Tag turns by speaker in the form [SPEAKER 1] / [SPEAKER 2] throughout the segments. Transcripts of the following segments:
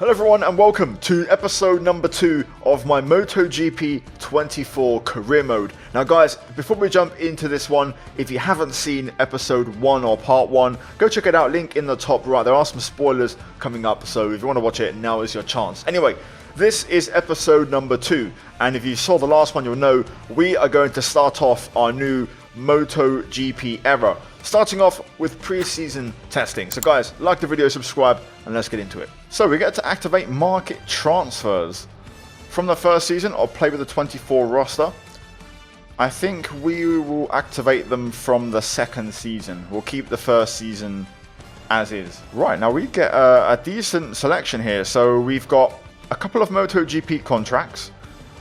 [SPEAKER 1] Hello everyone and welcome to episode number 2 of my MotoGP 24 career mode. Now guys, before we jump into this one, if you haven't seen episode 1 or part 1, go check it out, link in the top right. There are some spoilers coming up, so if you want to watch it, now is your chance. Anyway, this is episode number 2, and if you saw the last one, you'll know we are going to start off our new MotoGP era. Starting off with pre-season testing. So guys, like the video, subscribe, and let's get into it. So we get to activate market transfers. From the first season, I'll play with the 24 roster. I think we will activate them from the second season. We'll keep the first season as is. Right, now we get a decent selection here. So we've got a couple of MotoGP contracts.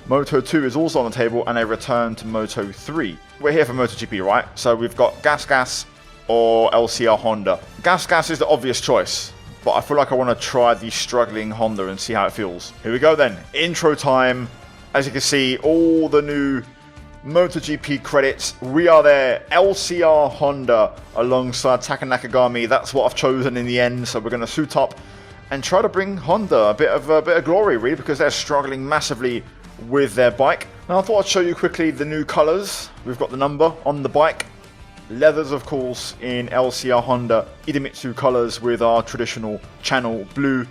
[SPEAKER 1] Moto 2 is also on the table, and a return to Moto 3. We're here for MotoGP, right? So we've got Gas or LCR Honda. Gas is the obvious choice, but I feel like I want to try the struggling Honda and see how it feels. Here we go then. Intro time. As you can see, all the new MotoGP credits. We are there. LCR Honda alongside Taka Nakagami. That's what I've chosen in the end. So we're going to suit up and try to bring Honda a bit of glory, really, because they're struggling massively with their bike. Now I thought I'd show you quickly the new colours. We've got the number on the bike. Leathers, of course, in LCR Honda Idemitsu colours with our traditional channel blue.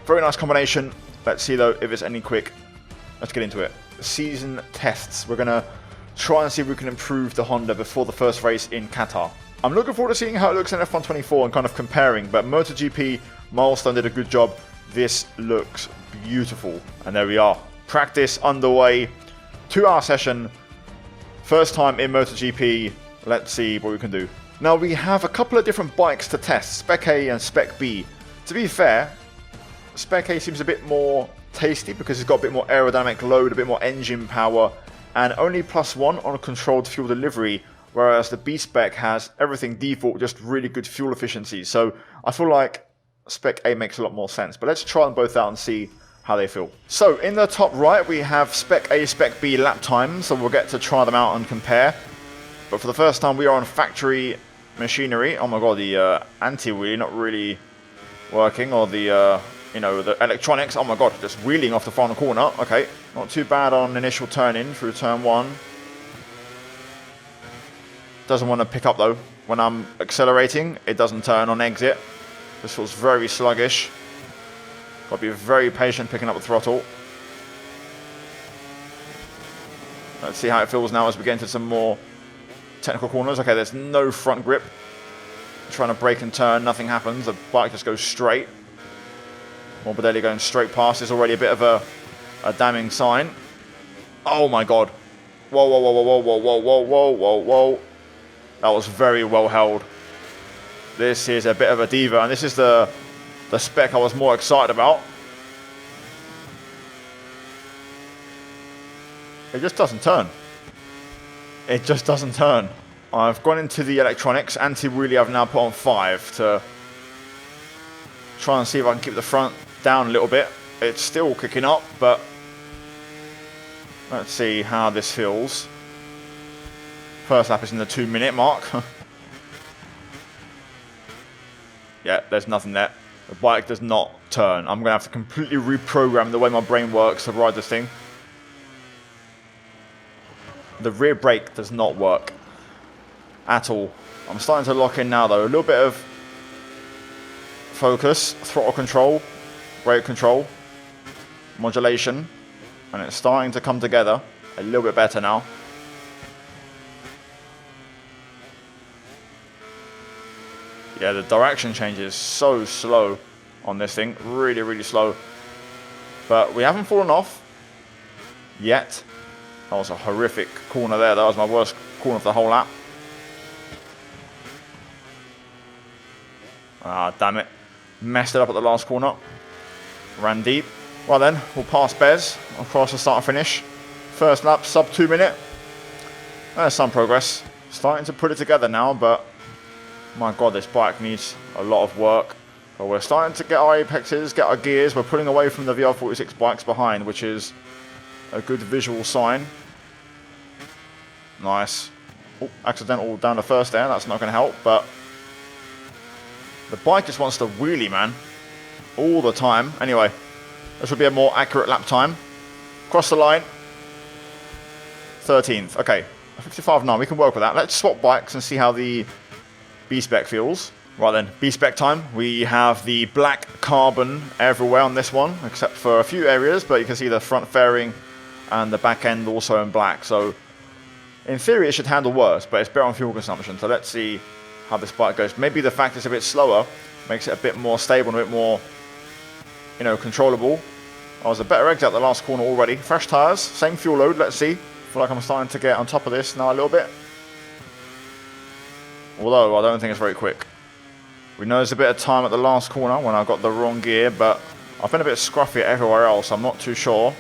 [SPEAKER 1] Very nice combination. Let's see though if it's any quick. Let's get into it. Season tests. We're going to try and see if we can improve the Honda before the first race in Qatar. I'm looking forward to seeing how it looks in F1 24 and kind of comparing, but MotoGP, Milestone did a good job. This looks beautiful. And there we are. Practice underway. 2-hour session. First time in MotoGP. Let's see what we can do. Now we have a couple of different bikes to test. Spec A and Spec B. To be fair, Spec A seems a bit more tasty because it's got a bit more aerodynamic load, a bit more engine power, and only +1 on a controlled fuel delivery, whereas the B spec has everything default, just really good fuel efficiency. So I feel like Spec A makes a lot more sense. But let's try them both out and see how they feel. So in the top right we have Spec A, Spec B lap times, so we'll get to try them out and compare. But for the first time we are on factory machinery. Oh my god, the anti-wheel not really working, or the the electronics. Oh my god, just wheeling off the final corner. Okay, not too bad on initial turn-in through turn 1. Doesn't want to pick up though. When I'm accelerating, it doesn't turn on exit. This feels very sluggish. Got to be very patient picking up the throttle. Let's see how it feels now as we get into some more technical corners. Okay, there's no front grip. Trying to brake and turn, nothing happens. The bike just goes straight. Morbidelli going straight past is already a bit of a damning sign. Oh my god. Whoa, whoa, whoa, whoa, whoa, whoa, whoa, whoa, whoa, whoa. That was very well held. This is a bit of a diva, and this is the spec I was more excited about. It just doesn't turn. It just doesn't turn. I've gone into the electronics. Anti-wheelie I've now put on 5 to try and see if I can keep the front down a little bit. It's still kicking up, but let's see how this feels. First lap is in the 2-minute mark. Yeah, there's nothing there. The bike does not turn. I'm going to have to completely reprogram the way my brain works to ride this thing. The rear brake does not work at all. I'm starting to lock in now though. A little bit of focus, throttle control, brake control, modulation, and it's starting to come together a little bit better now. Yeah, the direction change is so slow on this thing. Really, really slow. But we haven't fallen off yet. That was a horrific corner there. That was my worst corner of the whole lap. Ah, damn it. Messed it up at the last corner. Ran deep. Well then, we'll pass Bez across the start and finish. First lap, sub 2 minute. There's some progress. Starting to put it together now, but my god, this bike needs a lot of work. But we're starting to get our apexes, get our gears. We're pulling away from the VR46 bikes behind, which is a good visual sign. Nice. Oh, accidental down the first there. That's not going to help, but the bike just wants to wheelie, man. all the time. Anyway, this would be a more accurate lap time. Cross the line. 13th. Okay, 55.9. We can work with that. Let's swap bikes and see how the B-Spec feels. Right then, B-Spec time. We have the black carbon everywhere on this one, except for a few areas, but you can see the front fairing and the back end also in black. So, in theory, it should handle worse, but it's better on fuel consumption. So let's see how this bike goes. Maybe the fact it's a bit slower makes it a bit more stable and a bit more, you know, controllable. I was a better exit at the last corner already. Fresh tyres, same fuel load, let's see. I feel like I'm starting to get on top of this now a little bit. Although, I don't think it's very quick. We know there's a bit of time at the last corner when I got the wrong gear, but I've been a bit scruffy everywhere else. I'm not too sure.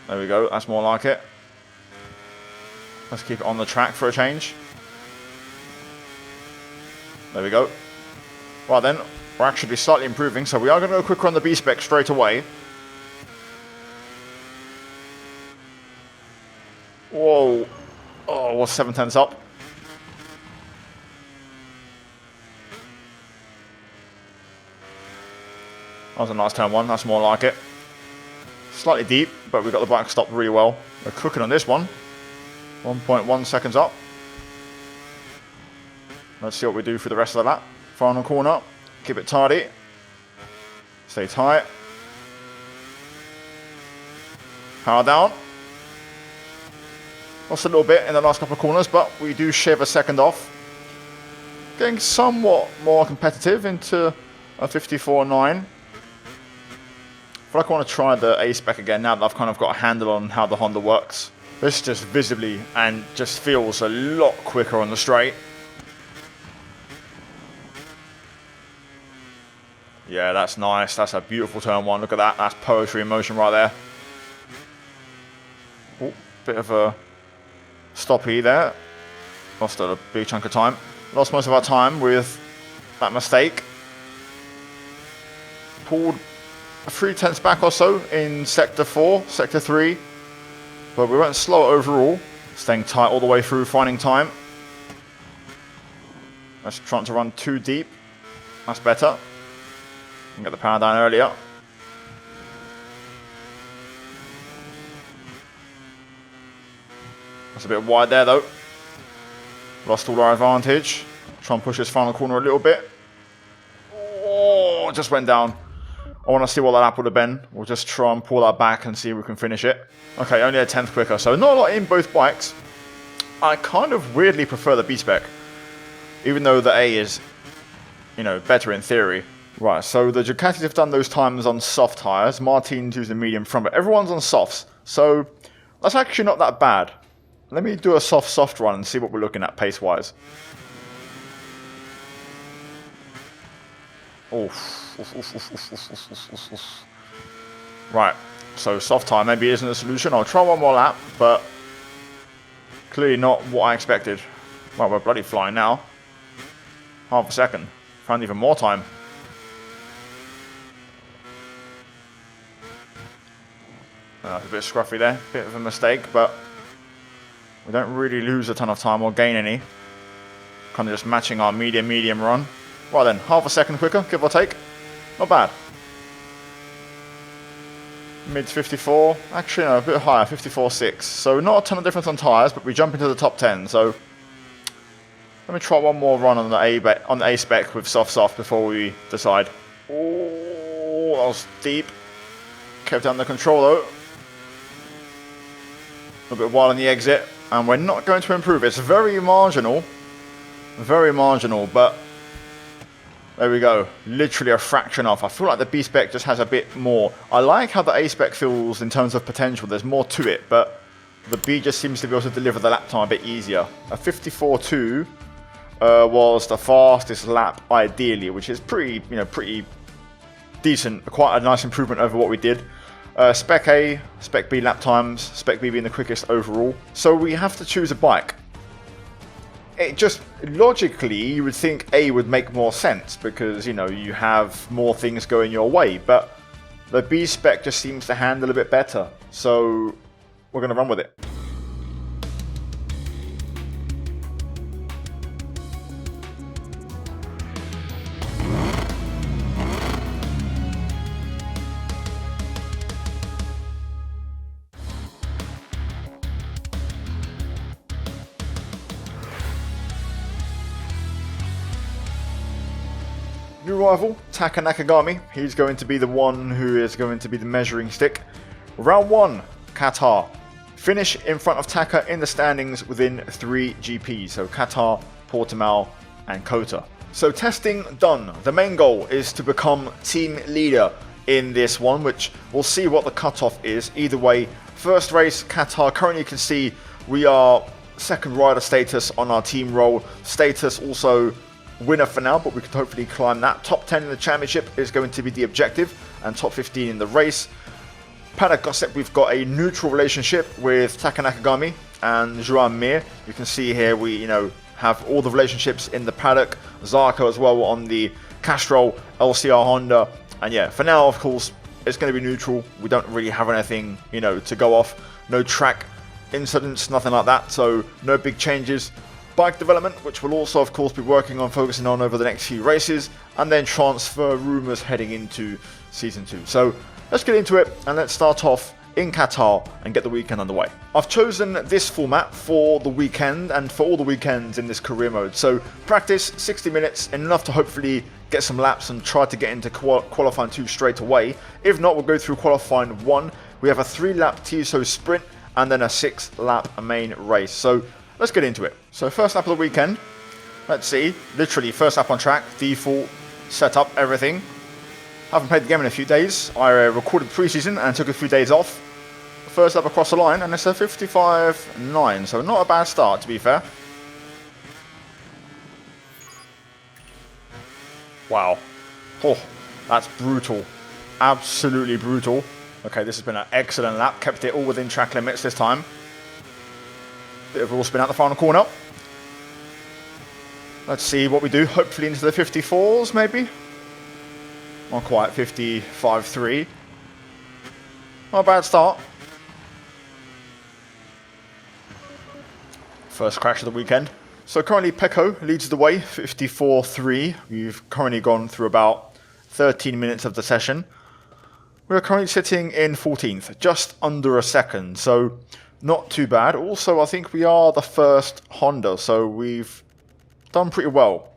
[SPEAKER 1] There we go. That's more like it. Let's keep it on the track for a change. There we go. Right then, we're actually slightly improving, so we are going to go quicker on the B-Spec straight away. Whoa. Oh, what's 7/10 up? That was a nice turn one, that's more like it. Slightly deep, but we got the bike stopped really well. We're cooking on this one. 1.1 seconds up. Let's see what we do for the rest of the lap. Final corner, keep it tidy. Stay tight. Power down. Lost a little bit in the last couple of corners, but we do shave a second off. Getting somewhat more competitive into a 54.9. I feel like I want to try the A-Spec again now that I've kind of got a handle on how the Honda works. This just visibly and just feels a lot quicker on the straight. Yeah, that's nice. That's a beautiful turn one. Look at that. That's poetry in motion right there. Oh, bit of a stoppy there. Lost a big chunk of time. Lost most of our time with that mistake. Pulled 3/10 back or so in sector 4, sector 3. But we went slow overall. Staying tight all the way through, finding time. Let's try not to run too deep. That's better. And get the power down earlier. That's a bit wide there though. Lost all our advantage. Try and push this final corner a little bit. Oh, just went down. I want to see what that lap would have been. We'll just try and pull that back and see if we can finish it. Okay, only a 10th quicker, so not a lot in both bikes. I kind of weirdly prefer the B-Spec, even though the A is, you know, better in theory. Right, so the Ducatis have done those times on soft tyres. Martin's using medium front, but everyone's on softs. So that's actually not that bad. Let me do a soft run and see what we're looking at pace-wise. Oof. Right, so soft tire maybe isn't a solution. I'll try one more lap, but clearly not what I expected. Well, we're bloody flying now. Half a second. Found even more time. That's a bit scruffy there. Bit of a mistake, but we don't really lose a ton of time or gain any. Kind of just matching our medium run. Right then, half a second quicker, give or take. Not bad. Mid 54, actually no, a bit higher, 54.6. So not a ton of difference on tyres, but we jump into the top 10. So let me try one more run on the A-Spec with soft before we decide. Oh, that was deep. Kept down the control though. A little bit wide on the exit, and we're not going to improve. It's very marginal, but there we go. Literally a fraction off. I feel like the B-Spec just has a bit more. I like how the A-Spec feels in terms of potential. There's more to it, but the B just seems to be able to deliver the lap time a bit easier. A 54.2 was the fastest lap ideally, which is pretty decent. Quite a nice improvement over what we did. Spec A, Spec B lap times, Spec B being the quickest overall. So we have to choose a bike. It just, logically, you would think A would make more sense because, you know, you have more things going your way, but the B-Spec just seems to handle a bit better. So we're going to run with it. rival, Taka Nakagami. He's going to be the one who is going to be the measuring stick. Round 1, Qatar. Finish in front of Taka in the standings within 3 GPs. So Qatar, Portimao and Kota. So testing done. The main goal is to become team leader in this one, which we'll see what the cutoff is. Either way, first race, Qatar. Currently you can see we are second rider status on our team roll. Status also winner for now, but we could hopefully climb that. Top 10 in the championship is going to be the objective, and top 15 in the race. Paddock gossip, we've got a neutral relationship with Taka Nakagami and Joan Mir. You can see here we, have all the relationships in the paddock. Zarco as well on the Castrol, LCR Honda. And yeah, for now, of course, it's going to be neutral. We don't really have anything, to go off. No track incidents, nothing like that. So no big changes. Bike development, which we'll also, of course, be working on, focusing on over the next few races. And then transfer rumours heading into Season 2. So let's get into it and let's start off in Qatar and get the weekend underway. I've chosen this format for the weekend and for all the weekends in this career mode. So practice 60 minutes, enough to hopefully get some laps and try to get into qualifying 2 straight away. If not, we'll go through qualifying 1. We have a 3-lap TSO sprint and then a 6-lap main race. So let's get into it. So first lap of the weekend, let's see, literally first lap on track, default, setup, everything. Haven't played the game in a few days. I recorded pre-season and took a few days off. First lap across the line, and it's a 55.9, so not a bad start, to be fair. Wow. Oh, that's brutal. Absolutely brutal. Okay, this has been an excellent lap. Kept it all within track limits this time. Bit of a spin out the final corner. Let's see what we do. Hopefully into the 54s, maybe. Not quite, 55.3. Not a bad start. First crash of the weekend. So currently Pecco leads the way, 54.3. We've currently gone through about 13 minutes of the session. We're currently sitting in 14th, just under a second, so not too bad. Also, I think we are the first Honda, so we've done pretty well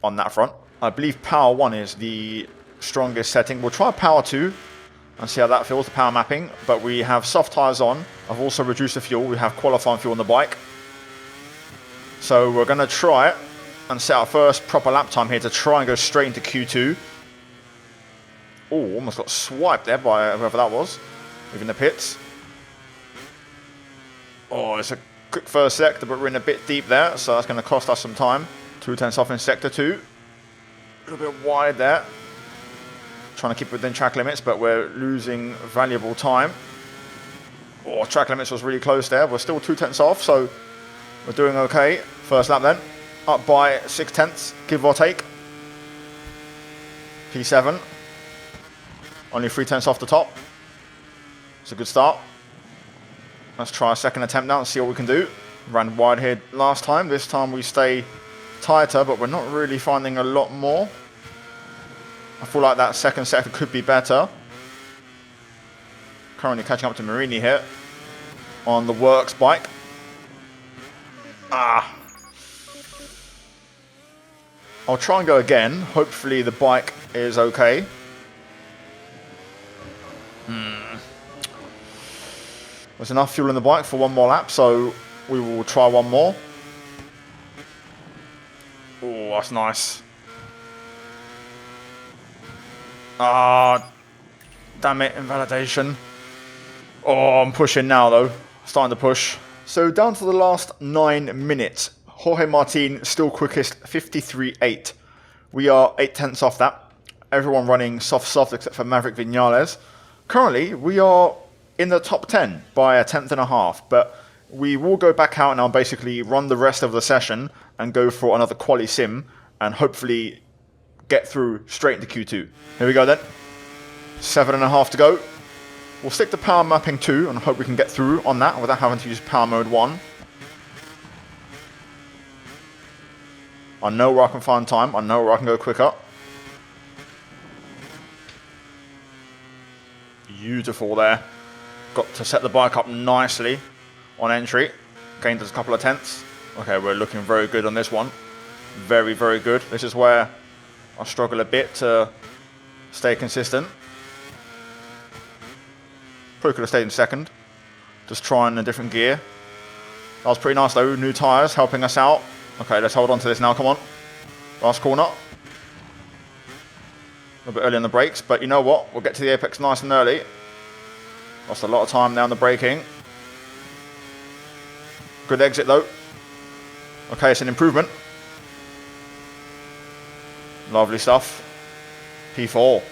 [SPEAKER 1] on that front. I believe Power 1 is the strongest setting. We'll try Power 2 and see how that feels, the power mapping, but we have soft tyres on. I've also reduced the fuel. We have qualifying fuel on the bike. So we're going to try it and set our first proper lap time here to try and go straight into Q2. Oh, almost got swiped there by whoever that was, even the pits. Oh, it's a quick first sector, but we're in a bit deep there, so that's going to cost us some time. 2/10 off in sector 2. A little bit wide there. Trying to keep within track limits, but we're losing valuable time. Oh, track limits was really close there. We're still 2/10 off, so we're doing okay. First lap then. Up by 6/10, give or take. P7. Only 3/10 off the top. It's a good start. Let's try a second attempt now and see what we can do. Ran wide here last time. This time we stay tighter, but we're not really finding a lot more. I feel like that second sector could be better. Currently catching up to Marini here on the Works bike. I'll try and go again. Hopefully the bike is okay. There's enough fuel in the bike for one more lap, so we will try one more. Oh, that's nice. Damn it, invalidation. Oh, I'm pushing now though. Starting to push. So down to the last 9 minutes. Jorge Martin still quickest, 53.8. We are 8/10 off that. Everyone running soft except for Maverick Vinales. Currently, we are in the top 10 by a 1/10.5, but we will go back out and I'll basically run the rest of the session and go for another quali sim and hopefully get through straight into Q2. Here we go then. 7.5 to go. We'll stick to power mapping 2 and hope we can get through on that without having to use power mode 1. I know where I can find time. I know where I can go quicker. Beautiful there. Got to set the bike up nicely on entry. Gained us a couple of tenths. Okay, we're looking very good on this one. Very, very good. This is where I struggle a bit to stay consistent. Probably could have stayed in second. Just trying a different gear. That was pretty nice though. New tyres helping us out. Okay, let's hold on to this now. Come on. Last corner. A little bit early on the brakes, but you know what? We'll get to the apex nice and early. Lost a lot of time now on the braking. Good exit though. Okay, it's an improvement. Lovely stuff. P4.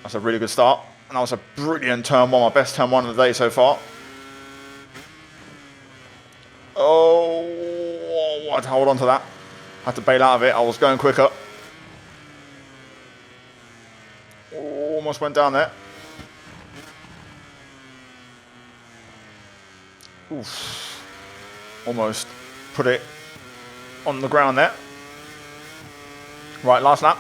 [SPEAKER 1] That's a really good start. And that was a brilliant turn one, my best turn one of the day so far. Oh, I had to hold on to that. Had to bail out of it. I was going quicker. Oh, almost went down there. Oof. Almost put it on the ground there. Right, last lap.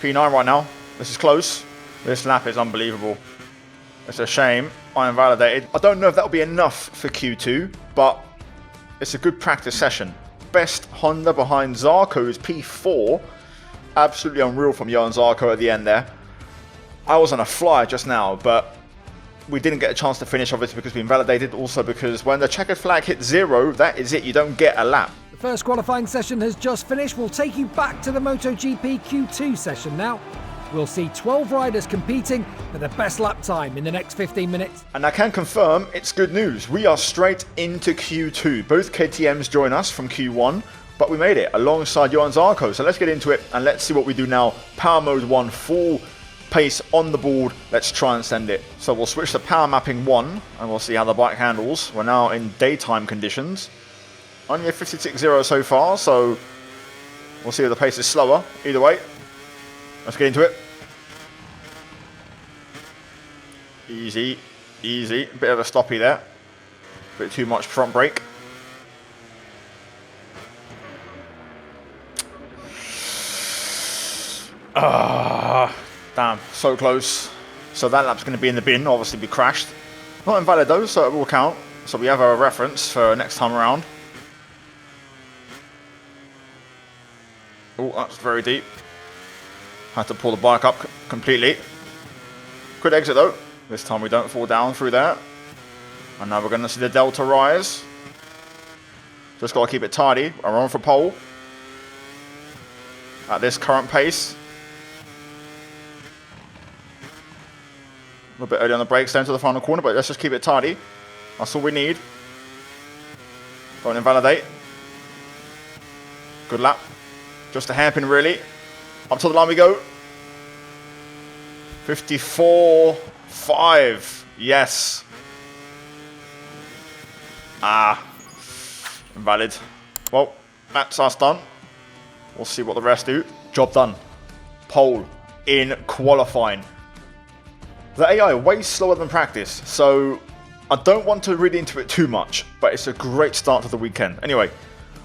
[SPEAKER 1] P9 right now. This is close. This lap is unbelievable. It's a shame I invalidated. I don't know if that'll be enough for Q2, but it's a good practice session. Best Honda behind Zarco's P4. Absolutely unreal from Johan Zarco at the end there. I was on a flyer just now, but we didn't get a chance to finish, obviously, because we invalidated. Also because when the checkered flag hits 0, that is it. You don't get a lap.
[SPEAKER 2] The first qualifying session has just finished. We'll take you back to the MotoGP Q2 session now. We'll see 12 riders competing for the best lap time in the next 15 minutes.
[SPEAKER 1] And I can confirm it's good news. We are straight into Q2. Both KTMs join us from Q1, but we made it alongside Johan Zarco. So let's get into it and let's see what we do now. Power mode 1, full pace on the board. Let's try and send it. So we'll switch to power mapping 1 and we'll see how the bike handles. We're now in daytime conditions. Only a 56.0 so far, so we'll see if the pace is slower. Either way, let's get into it. Easy, easy. Bit of a stoppy there. Bit too much front brake. Damn, so close. So that lap's going to be in the bin, obviously we crashed. Not invalid though, so it will count. So we have a reference for next time around. Oh, that's very deep. Had to pull the bike up completely. Good exit though. This time we don't fall down through there. And now we're going to see the delta rise. Just got to keep it tidy. I'm on for pole. At this current pace. A little bit early on the brakes down to the final corner, but let's just keep it tidy. That's all we need. Don't invalidate. Good lap. Just a hairpin really. Up to the line we go. 54.5. Yes. Invalid. Well, that's us done. We'll see what the rest do. Job done. Pole in qualifying. The AI way slower than practice, so I don't want to read into it too much, but it's a great start to the weekend. Anyway,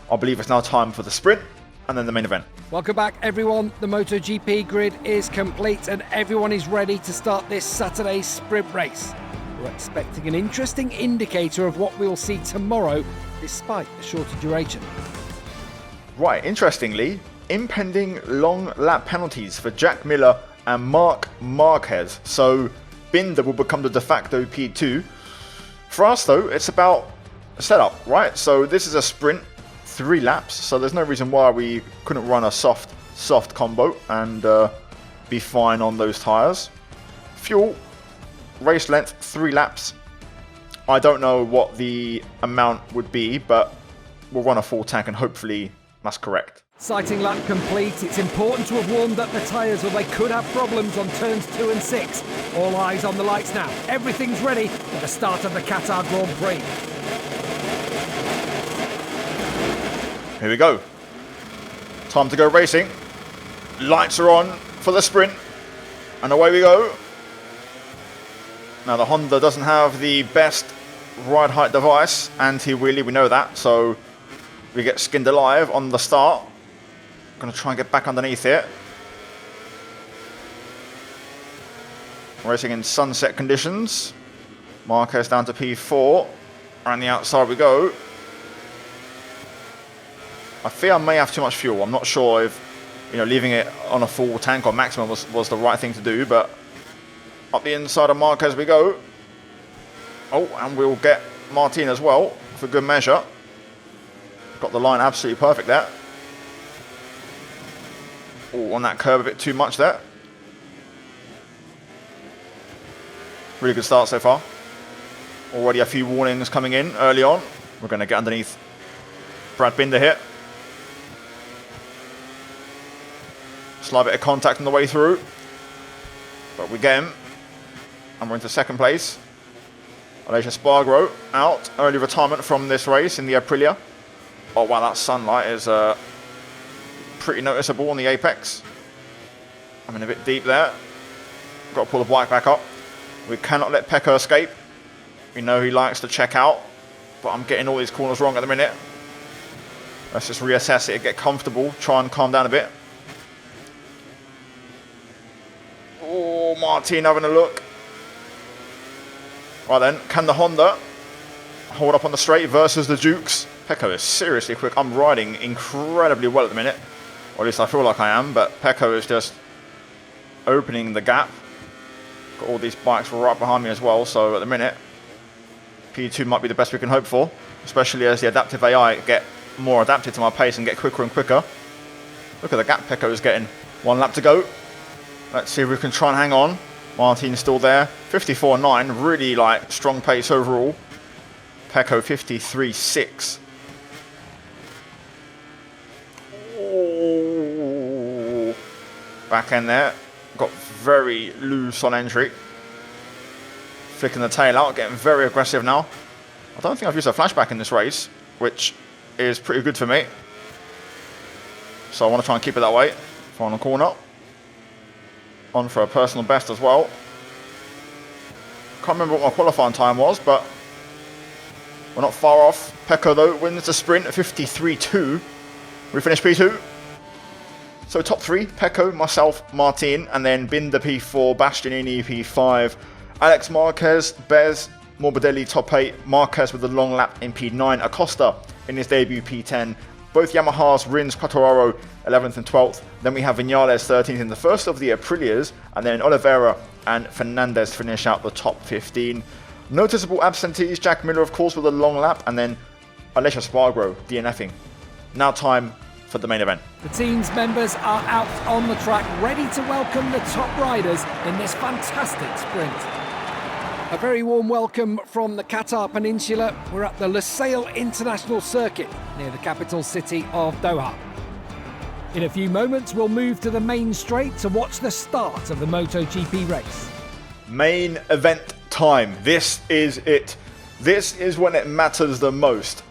[SPEAKER 1] I believe it's now time for the sprint and then the main event.
[SPEAKER 2] Welcome back everyone. The MotoGP grid is complete and everyone is ready to start this Saturday's sprint race. We're expecting an interesting indicator of what we'll see tomorrow, despite the shorter duration.
[SPEAKER 1] Right, interestingly, impending long lap penalties for Jack Miller and Marc Marquez. So Binder will become the de facto P2. For us though, it's about setup, right? So this is a sprint, 3 laps, so there's no reason why we couldn't run a soft combo and be fine on those tyres. Fuel, race length, 3 laps. I don't know what the amount would be, but we'll run a full tank and hopefully that's correct.
[SPEAKER 2] Sighting lap complete. It's important to have warmed up the tyres or they could have problems on turns 2 and 6. All eyes on the lights now. Everything's ready for the start of the Qatar Grand Prix.
[SPEAKER 1] Here we go. Time to go racing. Lights are on for the sprint. And away we go. Now the Honda doesn't have the best ride height device. Anti-wheelie, we know that. So we get skinned alive on the start. Going to try and get back underneath it. Racing in sunset conditions. Marquez down to P4. Around the outside we go. I fear I may have too much fuel. I'm not sure if, you know, leaving it on a full tank or maximum was the right thing to do, but up the inside of Marquez we go. Oh, and we'll get Martin as well for good measure. Got the line absolutely perfect there. Oh, on that curve a bit too much there. Really good start so far. Already a few warnings coming in early on. We're going to get underneath Brad Binder here. Slight bit of contact on the way through. But we get him. And we're into second place. Aleix Espargaro out. Early retirement from this race in the Aprilia. Oh wow, that sunlight is pretty noticeable on the apex. I'm in a bit deep there. Got to pull the bike back up. We cannot let Pecco escape. We know he likes to check out. But I'm getting all these corners wrong at the minute. Let's just reassess it, get comfortable, try and calm down a bit. Oh, Martin having a look. Right then, can the Honda hold up on the straight versus the Dukes? Pecco is seriously quick. I'm riding incredibly well at the minute. Or at least I feel like I am, but Pecco is just opening the gap. Got all these bikes right behind me as well, so at the minute, P2 might be the best we can hope for, especially as the adaptive AI get more adapted to my pace and get quicker and quicker. Look at the gap Pecco is getting. 1 lap to go. Let's see if we can try and hang on. Martin's still there. 54.9, really like strong pace overall. Pecco 53.6. Oh, back end there. Got very loose on entry. Flicking the tail out, getting very aggressive now. I don't think I've used a flashback in this race, which is pretty good for me. So I want to try and keep it that way. Final corner. On for a personal best as well. Can't remember what my qualifying time was, but we're not far off. Pecco though wins the sprint at 53.2. We finished P2. So top 3, Pecco, myself, Martin, and then Binder P4, Bastianini P5, Alex Marquez, Bez, Morbidelli top 8, Marquez with a long lap in P9, Acosta in his debut P10, both Yamahas, Rins, Quartararo 11th and 12th. Then we have Vinales 13th in the first of the Aprilias, and then Oliveira and Fernandez finish out the top 15. Noticeable absentees, Jack Miller of course with a long lap, and then Aleix Espargaro DNFing. Now time for the main event.
[SPEAKER 2] The team's members are out on the track, ready to welcome the top riders in this fantastic sprint. A very warm welcome from the Qatar Peninsula. We're at the Lusail International Circuit near the capital city of Doha. In a few moments, we'll move to the main straight to watch the start of the MotoGP race.
[SPEAKER 1] Main event time. This is it. This is when it matters the most.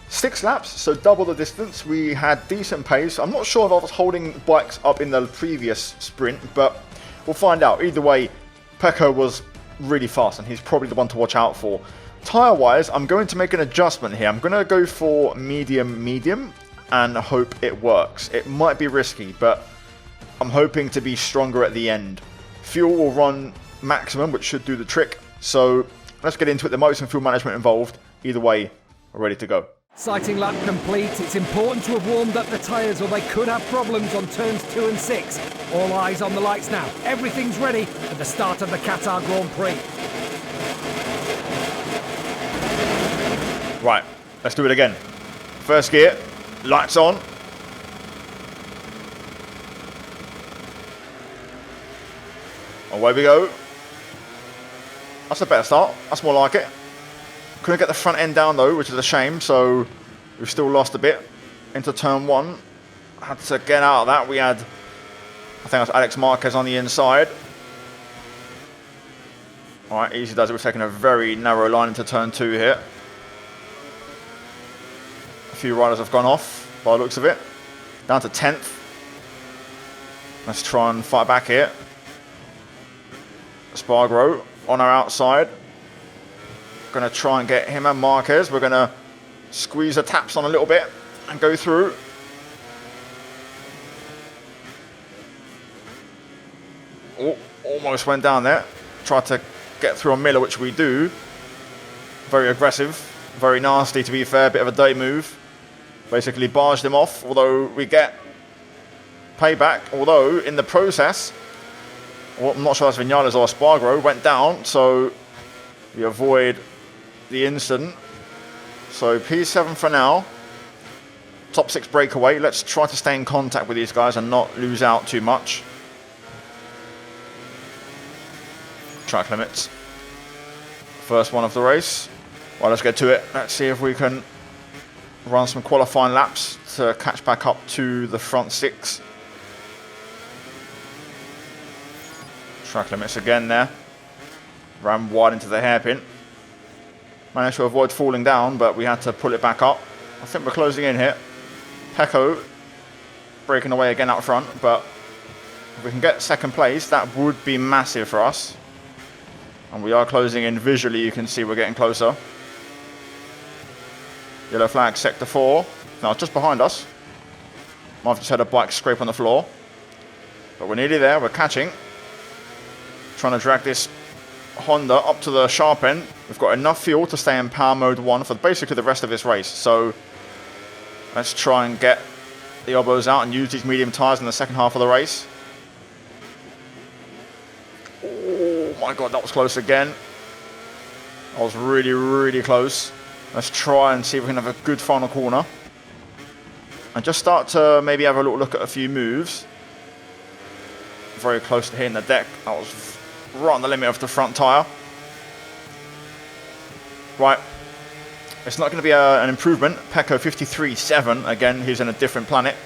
[SPEAKER 1] 6 laps, so double the distance. We had decent pace. I'm not sure if I was holding bikes up in the previous sprint, but we'll find out. Either way, Pecco was really fast and he's probably the one to watch out for. Tyre wise, I'm going to make an adjustment here. I'm going to go for medium and hope it works. It might be risky, but I'm hoping to be stronger at the end. Fuel will run maximum, which should do the trick. So let's get into it. There might be some fuel management involved. Either way, we're ready to go.
[SPEAKER 2] Sighting lap complete. It's important to have warmed up the tyres or they could have problems on turns 2 and 6. All eyes on the lights now. Everything's ready for the start of the Qatar Grand Prix.
[SPEAKER 1] Right, let's do it again. First gear, lights on. Away we go. That's a better start. That's more like it. Couldn't get the front end down though, which is a shame, so we've still lost a bit into turn 1. Had to get out of that. We had, I think that's Alex Marquez on the inside. Alright, easy does it. We're taking a very narrow line into turn 2 here. A few riders have gone off by the looks of it. Down to 10th. Let's try and fight back here. Espargaro on our outside. Going to try and get him and Marquez. We're going to squeeze the taps on a little bit and go through. Oh, almost went down there. Tried to get through on Miller, which we do. Very aggressive. Very nasty, to be fair. Bit of a dirty move. Basically barged him off, although we get payback. Although, in the process, well, I'm not sure that's Vinales or Spargro, went down, so we avoid the incident. So P7 for now. Top 6 breakaway. Let's try to stay in contact with these guys and not lose out too much. Track limits. First one of the race. Well, let's get to it. Let's see if we can run some qualifying laps to catch back up to the front 6. Track limits again there. Ran wide into the hairpin. Managed to avoid falling down, but we had to pull it back up. I think we're closing in here. Pecco breaking away again out front, but if we can get second place, that would be massive for us. And we are closing in visually, you can see we're getting closer. Yellow flag, sector 4. Now it's just behind us. Might have just had a bike scrape on the floor. But we're nearly there, we're catching. Trying to drag this Honda up to the sharp end. We've got enough fuel to stay in power mode 1 for basically the rest of this race. So let's try and get the elbows out and use these medium tyres in the second half of the race. Oh my god, that was close again. That was really, really close. Let's try and see if we can have a good final corner. And just start to maybe have a little look at a few moves. Very close to hitting the deck. That was right on the limit of the front tyre. Right. It's not going to be an improvement. Pecco 53.7. Again, he's in a different planet.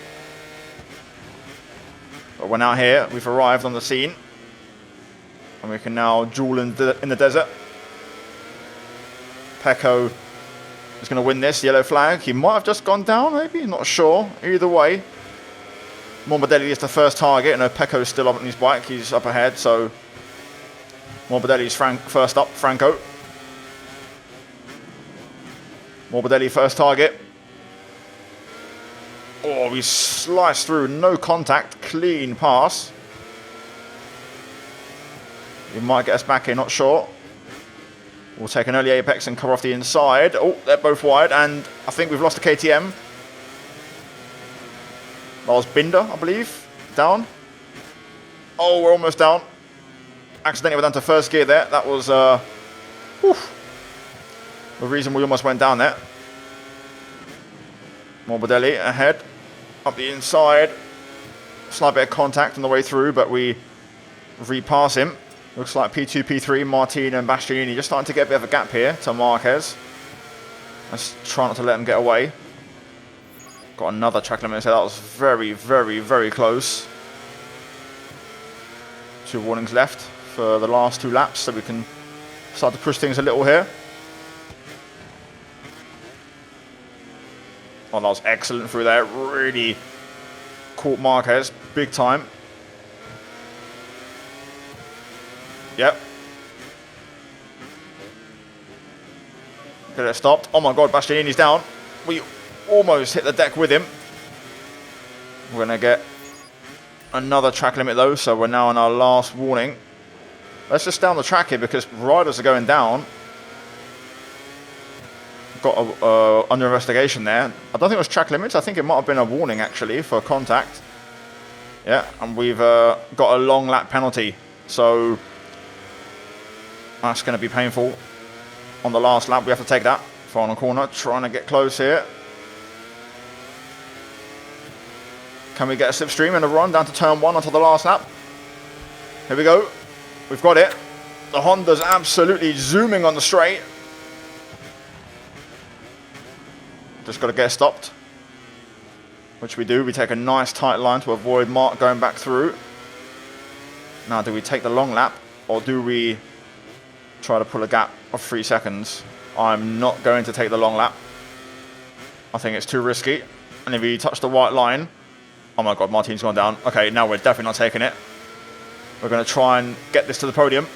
[SPEAKER 1] But we're now here. We've arrived on the scene. And we can now duel in the desert. Pecco is going to win this. Yellow flag. He might have just gone down, maybe. Not sure. Either way. Morbidelli is the first target. And Pecco is still up on his bike. He's up ahead, so Morbidelli's first up. Franco. Morbidelli first target. Oh, we sliced through. No contact. Clean pass. He might get us back in, not sure. We'll take an early apex and cover off the inside. Oh, they're both wide, and I think we've lost a KTM. That was Binder, I believe. Down. Oh, we're almost down. Accidentally, we're down to first gear there. That was the reason we almost went down there. Morbidelli ahead. Up the inside. Slight bit of contact on the way through, but we repass him. Looks like P2, P3, Martin and Bastianini just starting to get a bit of a gap here to Marquez. Let's try not to let him get away. Got another track limit, so that was very, very, very close. 2 warnings left for the last 2 laps, so we can start to push things a little here. Oh, that was excellent through there. Really caught Marquez big time. Yep. Get it stopped. Oh my god, Bastianini's down. We almost hit the deck with him. We're going to get another track limit though, so we're now on our last warning. Let's just stay on the track here because riders are going down. Got under investigation there. I don't think it was track limits. I think it might have been a warning actually for contact. Yeah, and we've got a long lap penalty. So that's going to be painful. On the last lap, we have to take that. Final corner, trying to get close here. Can we get a slipstream and a run down to turn 1 onto the last lap? Here we go. We've got it. The Honda's absolutely zooming on the straight. Just got to get stopped. Which we do. We take a nice tight line to avoid Mark going back through. Now, do we take the long lap or do we try to pull a gap of 3 seconds? I'm not going to take the long lap. I think it's too risky. And if he touched the white line... Oh my god, Martin's gone down. Okay, now we're definitely not taking it. We're going to try and get this to the podium.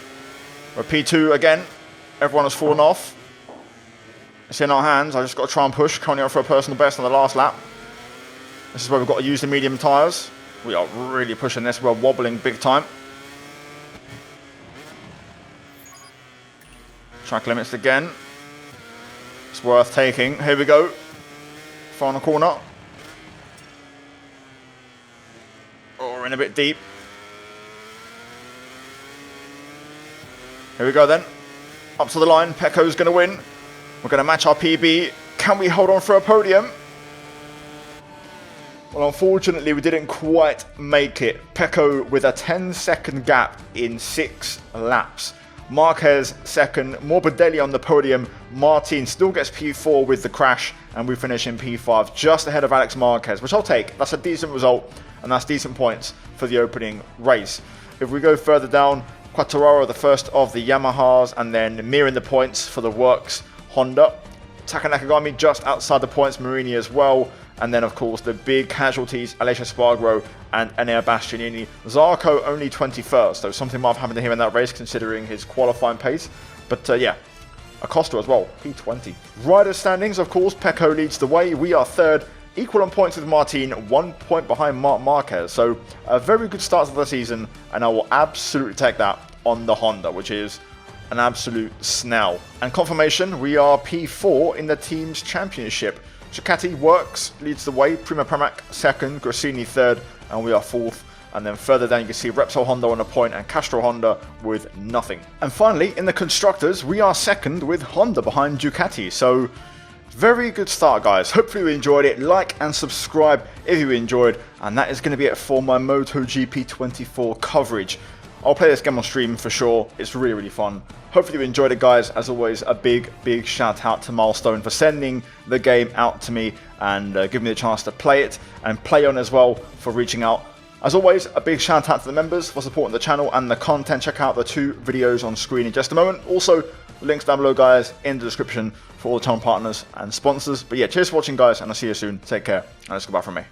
[SPEAKER 1] We're P2 again. Everyone has fallen off. It's in our hands. I just got to try and push. Currently on for a personal best on the last lap. This is where we've got to use the medium tyres. We are really pushing this. We're wobbling big time. Track limits again. It's worth taking. Here we go. Final corner. Oh, we're in a bit deep. Here we go then. Up to the line. Pecco's going to win. We're going to match our PB. Can we hold on for a podium? Well, unfortunately, we didn't quite make it. Pecco with a 10-second gap in 6 laps. Marquez second, Morbidelli on the podium. Martin still gets P4 with the crash, and we finish in P5, just ahead of Alex Marquez, which I'll take. That's a decent result, and that's decent points for the opening race. If we go further down, Quartararo, the first of the Yamahas, and then mirroring the points for the Works Honda. Taka Nakagami just outside the points, Marini as well. And then, of course, the big casualties, Alessio Spargaro and Enea Bastianini. Zarco only 21st, so something might have happened to him in that race considering his qualifying pace. But yeah, Acosta as well, P20. Riders standings, of course, Pecco leads the way. We are third, equal on points with Martin, 1 point behind Marc Marquez. So a very good start to the season, and I will absolutely take that on the Honda, which is an absolute snell. And confirmation, we are P4 in the team's championship. Ducati Works leads the way, Prima Pramac second, Grassini third, and we are fourth. And then further down you can see Repsol Honda on a point and Castro Honda with nothing. And finally, in the constructors, we are second with Honda behind Ducati. So very good start, guys. Hopefully you enjoyed it. Like and subscribe if you enjoyed. And that is going to be it for my MotoGP 24 coverage. I'll play this game on stream for sure. It's really, really fun. Hopefully you enjoyed it, guys. As always, a big, big shout out to Milestone for sending the game out to me and giving me the chance to play it and play on as well for reaching out. As always, a big shout out to the members for supporting the channel and the content. Check out the 2 videos on screen in just a moment. Also, links down below, guys, in the description for all the channel partners and sponsors. But yeah, cheers for watching, guys, and I'll see you soon. Take care, and it's goodbye from me.